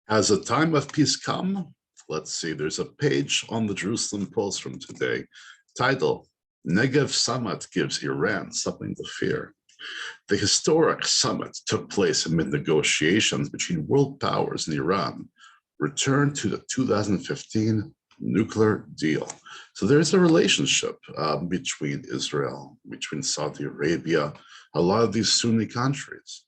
Has a time of peace come? Let's see, there's a page on the Jerusalem Post from today. Title, Negev Summit gives Iran something to fear. The historic summit took place amid negotiations between world powers and Iran, returned to the 2015 nuclear deal. So there's a relationship between Israel, between Saudi Arabia, a lot of these Sunni countries.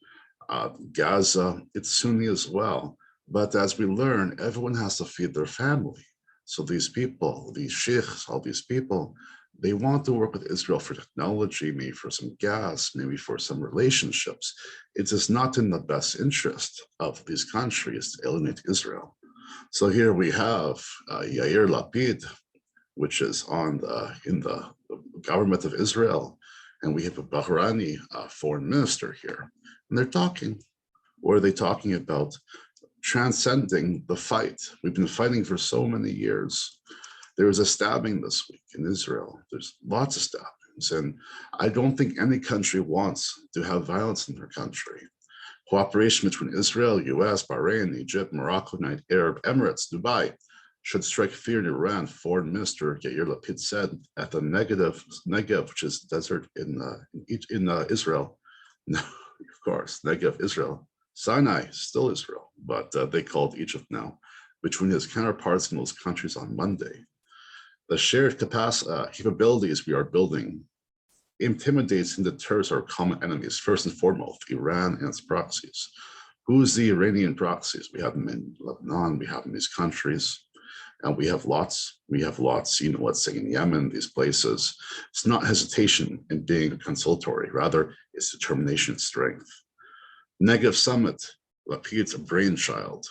Gaza, it's Sunni as well. But as we learn, everyone has to feed their family. So these people, these sheikhs, all these people, they want to work with Israel for technology, maybe for some gas, maybe for some relationships. It is not in the best interest of these countries to alienate Israel. So here we have Yair Lapid, which is in the government of Israel, and we have a Bahraini foreign minister here. And they're talking. What are they talking about? Transcending the fight. We've been fighting for so many years. There was a stabbing this week in Israel. There's lots of stabbings, and I don't think any country wants to have violence in their country. Cooperation between Israel, US, Bahrain, Egypt, Morocco, United Arab Emirates, Dubai should strike fear in Iran, Foreign Minister Yair Lapid said at the Negev, which is desert in Israel. No, of course, Negev, Israel. Sinai, still Israel, but they called Egypt now, between his counterparts in those countries on Monday. The shared capabilities we are building intimidates and deters our common enemies, first and foremost, Iran and its proxies. Who's the Iranian proxies? We have them in Lebanon, we have them in these countries, and we have lots, let's say in Yemen, these places. It's not hesitation in being consultory, rather it's determination and strength. Negev Summit, Lapid's brainchild,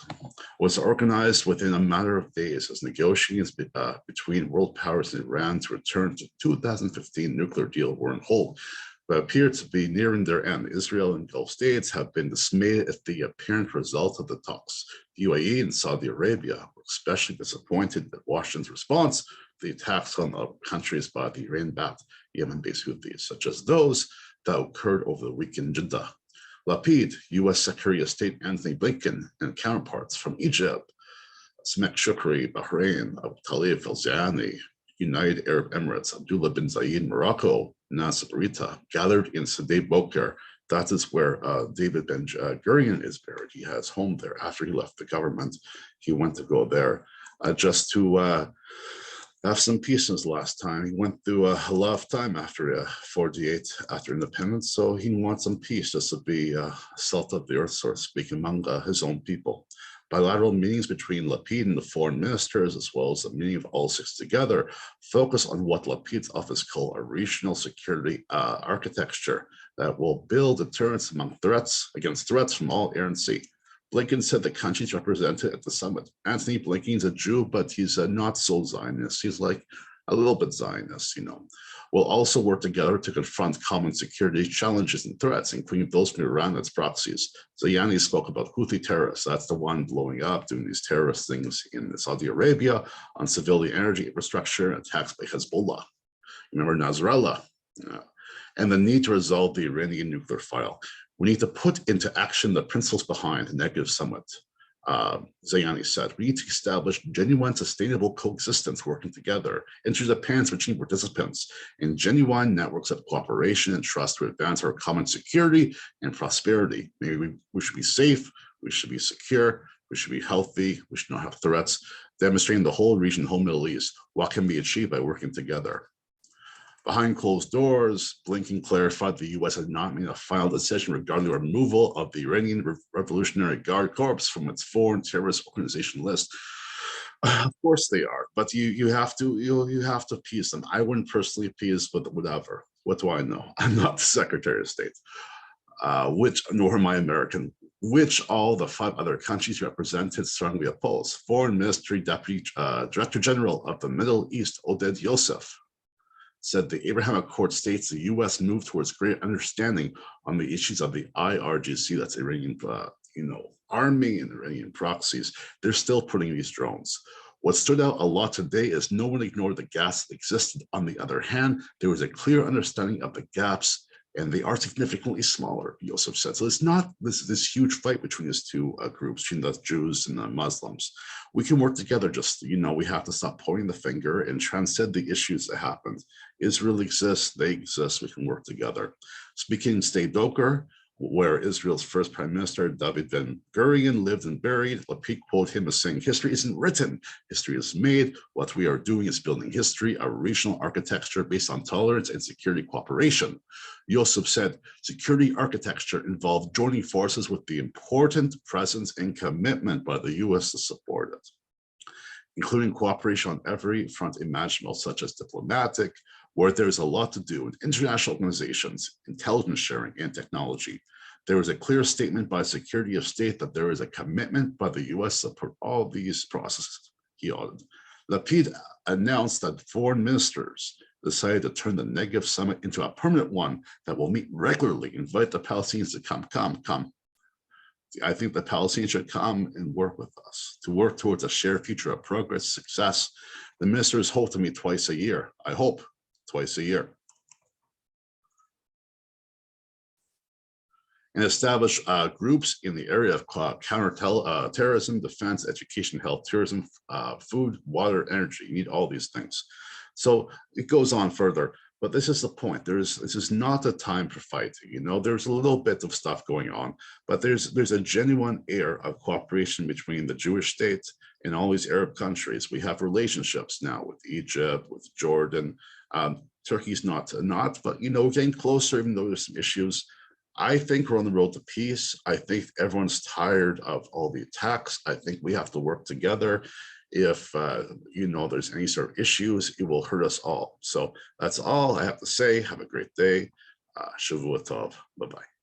was organized within a matter of days as negotiations between world powers and Iran to return to 2015 nuclear deal were on hold, but appear to be nearing their end. Israel and Gulf states have been dismayed at the apparent result of the talks. The UAE and Saudi Arabia were especially disappointed at Washington's response to the attacks on the countries by the Iran-backed Yemen-based Houthis, such as those that occurred over the weekend in Jeddah. Lapid, U.S. Secretary of State Anthony Blinken, and counterparts from Egypt, Samek Shukri, Bahrain, Abu Talib al-Zayani, United Arab Emirates, Abdullah bin Zayed, Morocco, Nasser Bourita, gathered in Sde Boker. That is where David Ben Gurion is buried. He has home there. After he left the government, he went to go there just to have some peace in his last time. He went through a lot of time after 48, after independence, so he wants some peace, just to be salt of the earth, so to speak, among his own people. Bilateral meetings between Lapid and the foreign ministers, as well as the meeting of all six together, focus on what Lapid's office called a regional security architecture that will build deterrence against threats from all air and sea. Blinken said the countries represented at the summit. Anthony Blinken's a Jew, but he's not so Zionist. He's like a little bit Zionist, We'll also work together to confront common security challenges and threats, including those from Iran and its proxies. Zayani spoke about Houthi terrorists. That's the one blowing up, doing these terrorist things in Saudi Arabia on civilian energy infrastructure, attacks by Hezbollah. Remember Nasrallah? And the need to resolve the Iranian nuclear file. We need to put into action the principles behind the Negev Summit, Zayani said. We need to establish genuine sustainable coexistence, working together, interdependence between participants, and genuine networks of cooperation and trust to advance our common security and prosperity. Maybe we should be safe, we should be secure, we should be healthy, we should not have threats, demonstrating the whole region, whole Middle East, what can be achieved by working together. Behind closed doors, Blinken clarified the U.S. had not made a final decision regarding the removal of the Iranian Revolutionary Guard Corps from its foreign terrorist organization list. Of course they are, but you have to appease them. I wouldn't personally appease, but whatever. What do I know? I'm not the Secretary of State, nor am I American. Which all the 5 other countries represented strongly oppose. Foreign Ministry Deputy Director General of the Middle East, Oded Yosef, said the Abraham Accord states the U.S. moved towards greater understanding on the issues of the IRGC, that's Iranian, army and Iranian proxies. They're still putting these drones. What stood out a lot today is no one ignored the gaps that existed. On the other hand, there was a clear understanding of the gaps and they are significantly smaller, Yosef said. So it's not this huge fight between these two groups, between the Jews and the Muslims. We can work together. Just, we have to stop pointing the finger and transcend the issues that happened. Israel exists, they exist, we can work together. Speaking in State Doker, where Israel's first prime minister, David Ben-Gurion, lived and buried, Lapid quoted him as saying, "History isn't written, history is made. What we are doing is building history, a regional architecture based on tolerance and security cooperation." Yosef said, security architecture involved joining forces with the important presence and commitment by the US to support it, including cooperation on every front imaginable, such as diplomatic, where there's a lot to do in international organizations, intelligence sharing, and technology. There is a clear statement by Secretary of State that there is a commitment by the US to support all these processes, he added. Lapid announced that foreign ministers decided to turn the Negev summit into a permanent one that will meet regularly, invite the Palestinians to come. I think the Palestinians should come and work with us to work towards a shared future of progress, success. The ministers hope to meet twice a year. I hope twice a year. And establish groups in the area of counter-terrorism, defense, education, health, tourism, food, water, energy. You need all these things. So it goes on further, but this is the point. This is not a time for fighting. There's a little bit of stuff going on, but there's a genuine air of cooperation between the Jewish state and all these Arab countries. We have relationships now with Egypt, with Jordan. Turkey's not, but we're getting closer, even though there's some issues. I think we're on the road to peace. I think everyone's tired of all the attacks. I think we have to work together. If there's any sort of issues, it will hurt us all. So that's all I have to say. Have a great day. Shavua Tov. Bye-bye.